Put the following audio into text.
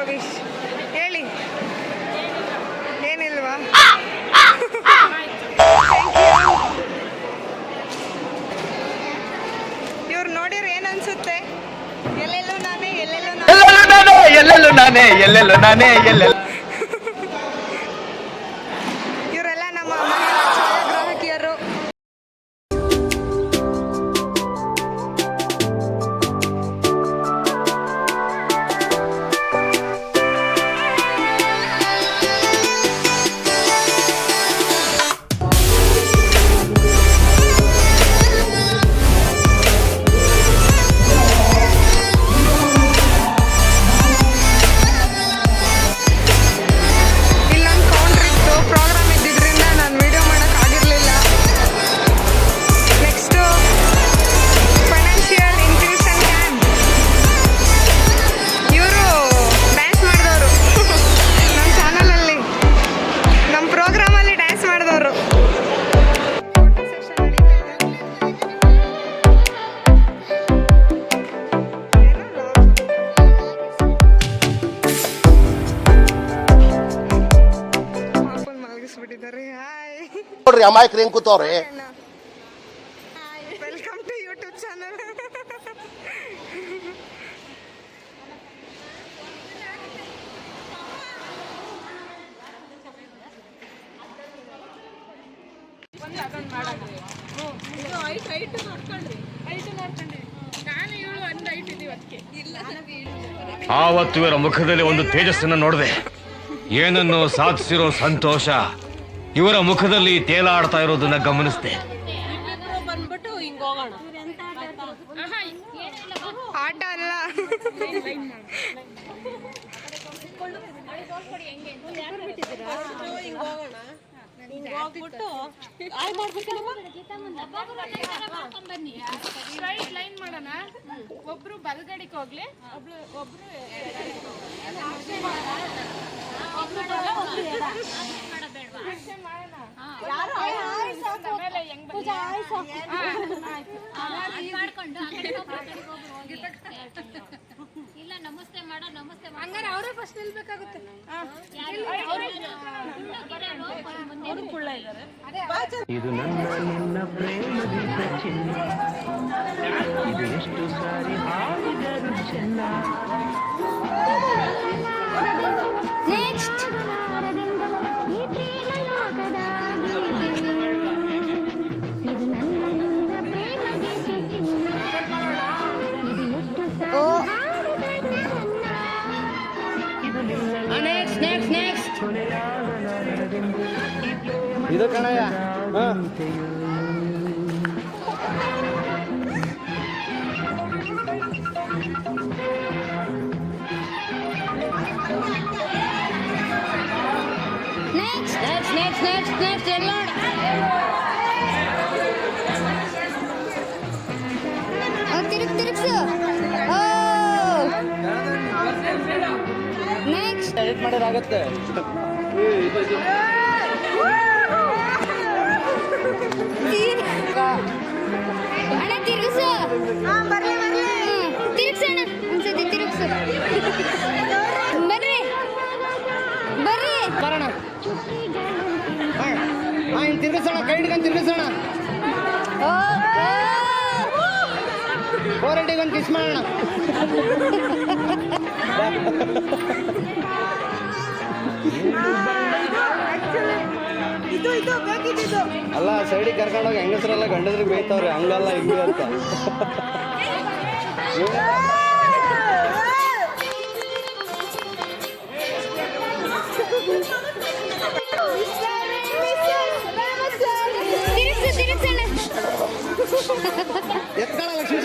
Wish ಹೇಳಿ. ಏನಿಲ್ವಾ? ಇವ್ರು ನೋಡಿದ್ರೆ ಏನ್ ಅನ್ಸುತ್ತೆ? ಎಲ್ಲೆಲ್ಲೂ ನಾನೇ ಇವರೆಲ್ಲ ನಮ್ಮ ಮನೆಯ ಛಾಯಾಗ್ರಾಹಕಿಯರು. ನೋಡ್ರಿ ಅಮಾಯಕರು ಹೆಂಗ್ ಕೂತವ್ರೆ. Welcome to YouTube channel. ಆವತ್ತು ಇವರ ಮುಖದಲ್ಲಿ ಒಂದು ತೇಜಸ್ಸನ್ನು ನೋಡಿದೆ. ಏನನ್ನು ಸಾಧಿಸಿರೋ ಸಂತೋಷ ಇವರ ಮುಖದಲ್ಲಿ ತೇಲಾಡ್ತಾ ಇರೋದನ್ನ ಗಮನಿಸಿದೆ. ಆಟ ಅಲ್ಲ. ಲೈನ್ ಮಾಡೋಣ. ಒಬ್ರು ಬಲಗಡೆಗೆ ಹೋಗ್ಲಿ, ಒಬ್ರು ಇಲ್ಲ ನಮಸ್ತೆ ಮಾಡೋ ನಮಸ್ತೆ ಹಂಗಾರೆ ಅವರೇ ಫಸ್ಟ್ ನಿಲ್ಬೇಕಾಗುತ್ತೆ. ಇದು ನನ್ನ ನಿನ್ನ ಪ್ರೇಮದ ಚಿನ್ನ, ಇದು ಎಷ್ಟು ಸಾರಿ ಹಾಡಿದರು ಚೆನ್ನ. ಇದು ಕಣಯ್ಯ. ಎಡಿಟ್ ಮಾಡಿರಾಗತ್ತೆ. ಅಣ್ಣ ತಿರುಗಿಸು. ತಿರುಗಿಸೋಣ ಅನ್ಸುತ್ತೆ. ತಿರುಗಿಸು. ಬರ್ರಿ ಬರ್ರಿ ಬರೋಣ. ತಿರುಗಿಸೋಣ, ಕೈ ಹಿಡ್ಕೊಂಡು ತಿರುಗಿಸೋಣ. 480 ಒಂದು ಕಿಸ್ ಮಾಡೋಣ. ಅಲ್ಲ ಸೈಡಿಗೆ ಕರ್ಕೊಂಡೋಗಿ ಹೆಂಗಸರೆಲ್ಲ ಗಂಡದ್ರಿಗೆ ಬೇಯ್ತವ್ರೆ, ಹಂಗಲ್ಲ ಹಿಂಗೆ ಅಂತ. ಎತ್ಕೊಳ್ಳ ಲಕ್ಷ್ಮೀ